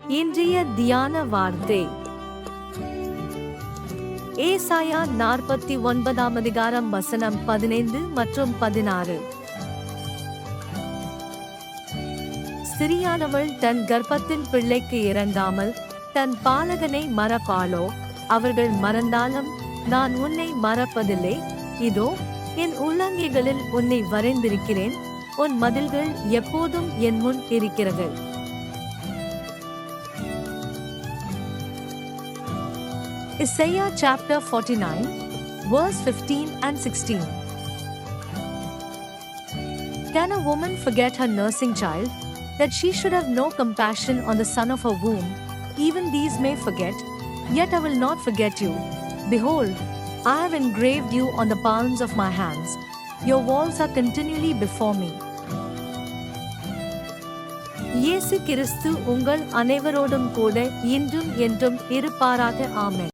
இன்றைய தியான வார்த்தை ஏசாயா 49 அதிகாரம் வசனம் 15 மற்றும் 16. சிறியானவள் தன் கர்ப்பத்தின் பிள்ளைக்கு இறங்காமல் தன் பாலகனை மறப்பாளோ? அவர்கள் மறந்தாலும் நான் உன்னை மறப்பதில்லை. இதோ என் உள்ளங்கைகளில் உன்னை வரைந்திருக்கிறேன். உன் மதில்கள் எப்போதும் என் முன் இருக்கிறது. Isaiah chapter 49, verse 15 and 16. Can a woman forget her nursing child, that she should have no compassion on the son of her womb? Even these may forget, yet I will not forget you. Behold, I have engraved you on the palms of my hands. Your walls are continually before me. இயேசு கிறிஸ்து உங்கள் அனைவரோடும் கூட இன்றும் என்றும் இருப்பாராக. ஆமென்.